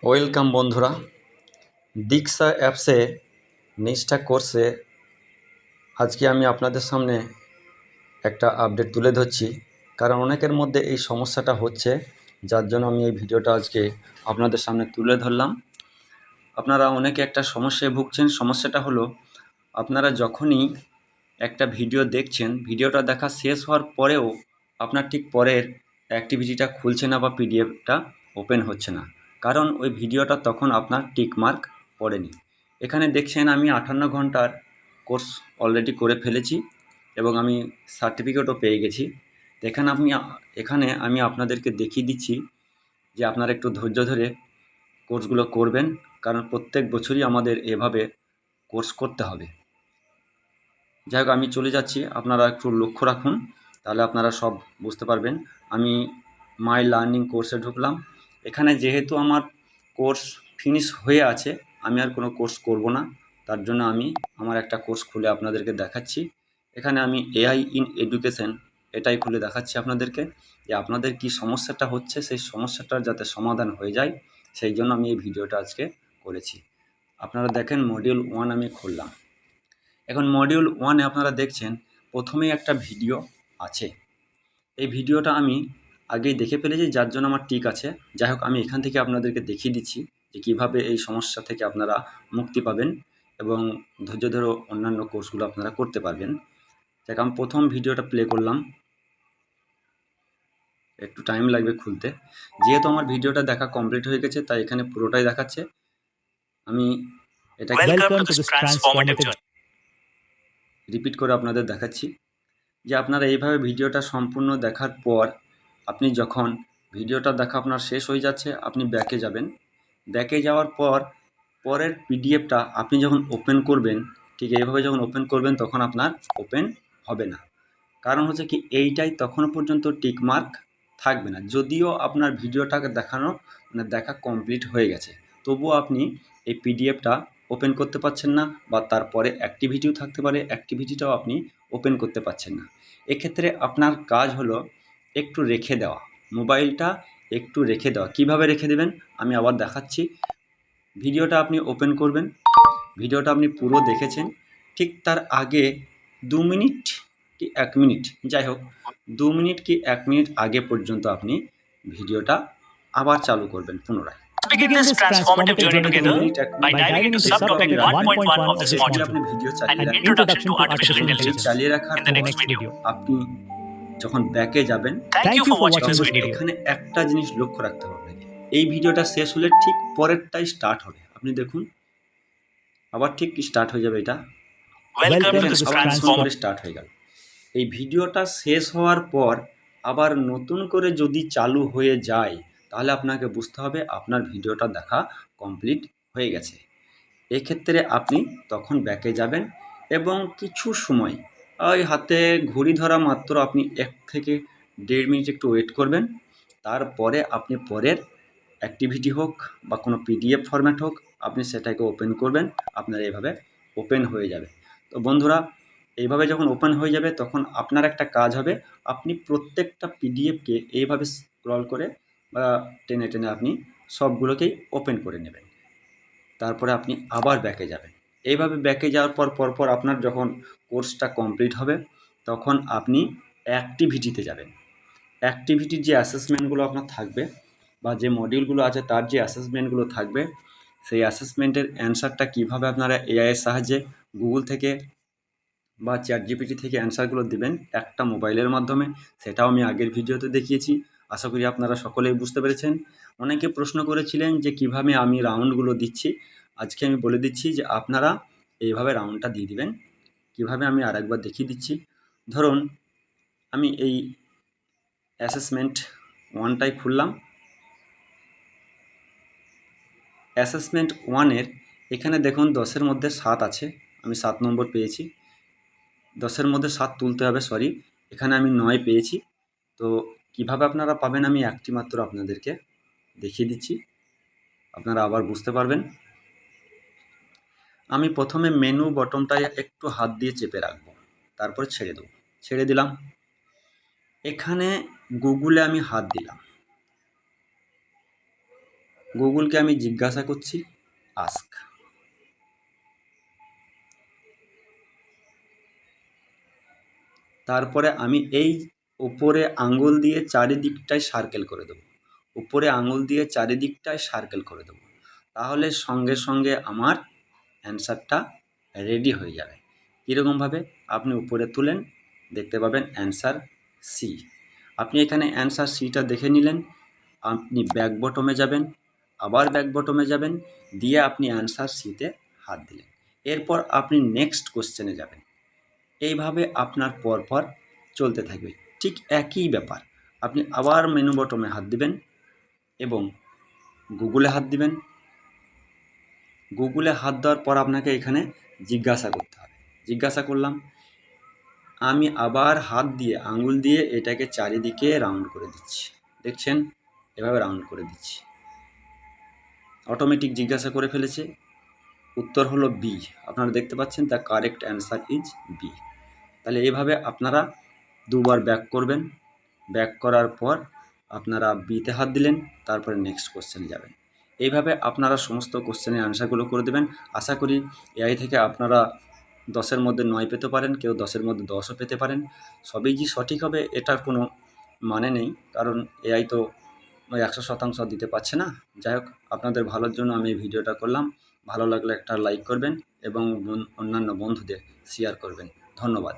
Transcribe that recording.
Welcome বন্ধুরা, দীক্ষা অ্যাপসে নিষ্ঠা কোর্সে আজকে আমি আপনাদের সামনে একটা আপডেট তুলে ধরছি। কারণ অনেকের মধ্যে এই সমস্যাটা হচ্ছে, যার জন্য আমি এই ভিডিওটা আজকে আপনাদের সামনে তুলে ধরলাম। আপনারা অনেকে একটা সমস্যায় ভুগছেন। সমস্যাটা হলো, আপনারা যখনই একটা ভিডিও দেখছেন, ভিডিওটা দেখা শেষ হওয়ার পরেও আপনার ঠিক পরের অ্যাক্টিভিটিটা খুলছে না বা পিডিএফটা ওপেন হচ্ছে না। কারণ ওই ভিডিওটা তখন আপনার টিক মার্ক পড়েনি। এখানে দেখছেন আমি 58 ঘন্টার কোর্স অলরেডি করে ফেলেছি এবং আমি সার্টিফিকেটও পেয়ে গেছি। তো এখানে আমি আপনাদেরকে দেখিয়ে দিচ্ছি যে আপনারা একটু ধৈর্য ধরে কোর্সগুলো করবেন, কারণ প্রত্যেক বছরই আমাদের এভাবে কোর্স করতে হবে। যাই হোক, আমি চলে যাচ্ছি, আপনারা একটু লক্ষ্য রাখুন, তাহলে আপনারা সব বুঝতে পারবেন। আমি মাই লার্নিং কোর্সে ঢুকলাম। এখানে যেহেতু আমার কোর্স ফিনিশ হয়ে আছে, আমি আর কোনো কোর্স করব না। তার জন্য আমি আমার একটা কোর্স খুলে আপনাদেরকে দেখাচ্ছি। এখানে আমি এআই ইন এডুকেশন এটাই খুলে দেখাচ্ছি আপনাদেরকে, যে আপনাদের কি সমস্যাটা হচ্ছে, সেই সমস্যাটার যাতে সমাধান হয়ে যায়, সেই জন্য আমি এই ভিডিওটা আজকে করেছি। আপনারা দেখেন, মডিউল 1 আমি খুললাম। এখন মডিউল 1-এ আপনারা দেখছেন প্রথমেই একটা ভিডিও আছে। এই ভিডিওটা আমি আগেই দেখে ফেলেছি, যার জন্য আমার টিক আছে। যাই হোক, আমি এখান থেকে আপনাদেরকে দেখিয়ে দিচ্ছি যে কীভাবে এই সমস্যা থেকে আপনারা মুক্তি পাবেন এবং ধৈর্য ধরে অন্যান্য কোর্সগুলো আপনারা করতে পারবেন। দেখ, আমি প্রথম ভিডিওটা প্লে করলাম, একটু টাইম লাগবে খুলতে। যেহেতু আমার ভিডিওটা দেখা কমপ্লিট হয়ে গেছে, তাই এখানে পুরোটাই দেখাচ্ছে। আমি এটা রিপিট করে আপনাদের দেখাচ্ছি যে আপনারা এইভাবে ভিডিওটা সম্পূর্ণ দেখার পর, আপনি যখন ভিডিওটা দেখা আপনার শেষ হয়ে যাচ্ছে, আপনি ব্যাকে যাবেন। ব্যাকে যাওয়ার পর পরের পিডিএফটা আপনি যখন ওপেন করবেন, ঠিক এইভাবে যখন ওপেন করবেন, তখন আপনার ওপেন হবে না। কারণ হচ্ছে কি, এইটাই তখনও পর্যন্ত টিকমার্ক থাকবে না। যদিও আপনার ভিডিওটাকে দেখা কমপ্লিট হয়ে গেছে, তবুও আপনি এই পিডিএফটা ওপেন করতে পারছেন না, বা তারপরে অ্যাক্টিভিটিও থাকতে পারে, অ্যাক্টিভিটিটাও আপনি ওপেন করতে পারছেন না। এক্ষেত্রে আপনার কাজ হলো একটু রেখে দেওয়া, মোবাইলটা একটু রেখে দেওয়া। কিভাবে রেখে দেবেন আমি আবার দেখাচ্ছি। ভিডিওটা আপনি ওপেন করবেন, ভিডিওটা আপনি পুরো দেখেছেন, ঠিক তার আগে 2 মিনিট কি 1 মিনিট, যাই হোক 2 মিনিট কি 1 মিনিট আগে পর্যন্ত আপনি ভিডিওটা আবার চালু করবেন পুনরায়। Begin this transformative journey together by diving into subtopic 1.1 of this module, আপনি ভিডিও চালিয়ে an রাখবেন। introduction to artificial intelligence, চালিয়ে রাখার in the পর next video. আপনি যখন ব্যাকে যাবেন, Thank you for watching তখন this video. এখানে একটা জিনিস লক্ষ্য রাখতে হবে আপনাকে। এই ভিডিওটা শেষ হলে ঠিক পরেরটাই স্টার্ট হবে। আপনি দেখুন, আবার ঠিক স্টার্ট হয়ে যাবে। এটা Welcome to this আবার নতুন transform. করে স্টার্ট হয়ে গেল। এই ভিডিওটা শেষ হওয়ার পর আবার নতুন করে যদি চালু হয়ে যায়, তাহলে আপনাকে বুঝতে হবে আপনার ভিডিওটা দেখা কমপ্লিট হয়ে গেছে। এক্ষেত্রে আপনি তখন ব্যাকে যাবেন এবং কিছু সময়, ওই হাতে ঘড়ি ধরা মাত্র আপনি 1 থেকে 1.5 মিনিট একটু ওয়েট করবেন। তারপরে আপনি পরের অ্যাক্টিভিটি হোক বা কোনো পিডিএফ ফরম্যাট হোক, আপনি সেটাকে ওপেন করবেন। আপনার এইভাবে ওপেন হয়ে যাবে। তো বন্ধুরা, এইভাবে যখন ওপেন হয়ে যাবে, তখন আপনার একটা কাজ হবে, আপনি প্রত্যেকটা পিডিএফকে এইভাবে স্ক্রল করে বা টেনে টেনে আপনি সবগুলোকেই ওপেন করে নেবেন। তারপরে আপনি আবার ব্যাকে যাবেন। এইভাবে ব্যাকে যাওয়ার পর পরপর আপনার যখন কোর্সটা কমপ্লিট হবে, তখন আপনি অ্যাক্টিভিটিতে যাবেন। অ্যাক্টিভিটির যে অ্যাসেসমেন্টগুলো আপনার থাকবে বা যে মডিউলগুলো আছে তার যে অ্যাসেসমেন্টগুলো থাকবে, সেই অ্যাসেসমেন্টের অ্যান্সারটা কীভাবে আপনারা এআইয়ের সাহায্যে গুগল থেকে বা চ্যাটজিপিটি থেকে অ্যান্সারগুলো দেবেন একটা মোবাইলের মাধ্যমে, সেটাও আমি আগের ভিডিওতে দেখিয়েছি। আশা করি আপনারা সকলেই বুঝতে পেরেছেন। অনেকে প্রশ্ন করেছিলেন যে কিভাবে আমি রাউন্ডগুলো দিচ্ছি। আজকে আমি বলে দিচ্ছি যে আপনারা এইভাবে রাউন্ডটা দিয়ে দিবেন। কিভাবে আমি আরেকবার দেখিয়ে দিচ্ছি। ধরুন আমি এই অ্যাসেসমেন্ট 1টাই খুললাম। অ্যাসেসমেন্ট 1-এর এখানে দেখুন 10-এর মধ্যে 7 আছে, আমি 7 নম্বর পেয়েছি। 10-এর মধ্যে 7 তুলতে হবে, সরি, এখানে আমি 9 পেয়েছি। তো কিভাবে আপনারা পাবেন আমি একটি মাত্র আপনাদেরকে দেখিয়ে দিচ্ছি, আপনারা আবার বুঝতে পারবেন। আমি প্রথমে মেনু বটনটায় একটু হাত দিয়ে চেপে রাখবো, তারপরে ছেড়ে দেবো। ছেড়ে দিলাম। এখানে গুগলে আমি হাত দিলাম। গুগলকে আমি জিজ্ঞাসা করছি আস্ক। তারপরে আমি এই উপরে আঙুল দিয়ে চারিদিকটায় সার্কেল করে দেবো, উপরে আঙুল দিয়ে চারিদিকটায় সার্কেল করে দেবো, তাহলে সঙ্গে সঙ্গে আমার অ্যান্সারটা রেডি হয়ে যাবে। কীরকমভাবে? আপনি উপরে তুলেন, দেখতে পাবেন অ্যান্সার সি। আপনি এখানে অ্যান্সার সিটা দেখে নিলেন, আপনি ব্যাক বটমে যাবেন, আবার ব্যাক বটমে যাবেন, দিয়ে আপনি অ্যান্সার সিতে হাত দিলেন। এরপর আপনি নেক্সট কোশ্চেনে যাবেন। এইভাবে আপনার পরপর চলতে থাকবে। ঠিক একই ব্যাপার, আপনি আবার মেনু বটমে হাত দিবেন এবং গুগলে হাত দিবেন। গুগলে হাত দেওয়ার পর আপনাকে এখানে জিজ্ঞাসা করতে হবে। জিজ্ঞাসা করলাম, আমি আবার হাত দিয়ে আঙুল দিয়ে এটাকে চারিদিকে রাউন্ড করে দিচ্ছি। দেখছেন, এভাবে রাউন্ড করে দিচ্ছি, অটোমেটিক জিজ্ঞাসা করে ফেলেছে। উত্তর হলো বি। আপনারা দেখতে পাচ্ছেন the correct answer is B. তাহলে এইভাবে আপনারা দুবার ব্যাক করবেন। ব্যাক করার পর আপনারা বিতে হাত দিলেন, তারপরে নেক্সট কোশ্চেনে যাবেন। এইভাবে আপনারা সমস্ত কোশ্চেনের অ্যান্সারগুলো করে দেবেন। আশা করি এআই থেকে আপনারা 10-এর মধ্যে 9 পেতে পারেন, কেউ 10-এর মধ্যে 10ও পেতে পারেন। সবই যে সঠিক হবে এটার কোনো মানে নেই, কারণ এআই তো 100% দিতে পারছে না। যাই হোক, আপনাদের ভালোর জন্য আমি এই ভিডিওটা করলাম। ভালো লাগলে একটা লাইক করবেন এবং অন্যান্য বন্ধুদের শেয়ার করবেন। ধন্যবাদ।